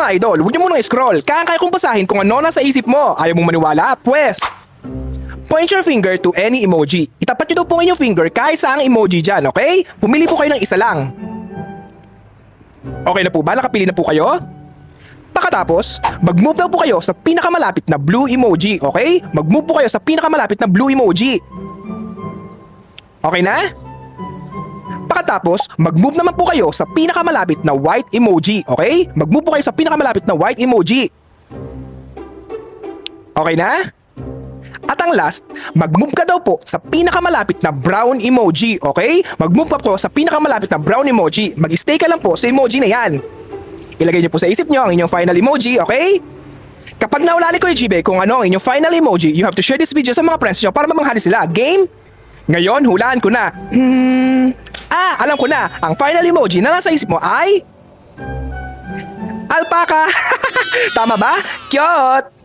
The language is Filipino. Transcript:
mga idol, huwag niyo munang scroll. Kaya kong basahin kung ano nasa isip mo. Ayaw mong maniwala? Pwes, point your finger to any emoji. Itapat niyo daw po ang inyong finger kahit saang emoji dyan, okay? Pumili po kayo ng isa lang. Okay na po ba? Nakapili na po kayo? Pagkatapos, mag-move daw po kayo sa pinakamalapit na blue emoji, okay? Mag-move po kayo sa pinakamalapit na blue emoji. Okay na? Pagkatapos, mag-move naman po kayo sa pinakamalapit na white emoji, okay? Mag-move po kayo sa pinakamalapit na white emoji. Okay na? At ang last, mag-move ka daw po sa pinakamalapit na brown emoji, okay? Mag-move ka po sa pinakamalapit na brown emoji. Mag-stay ka lang po sa emoji na yan. Ilagay niyo po sa isip niyo ang inyong final emoji, okay? Kapag naulali ko yung GBay kung ano ang inyong final emoji, you have to share this video sa mga friends niyo para mamanghali sila. Game? Ngayon, hulaan ko na. Alam ko na. Ang final emoji na nasa isip mo ay... alpaca! Tama ba? Cute!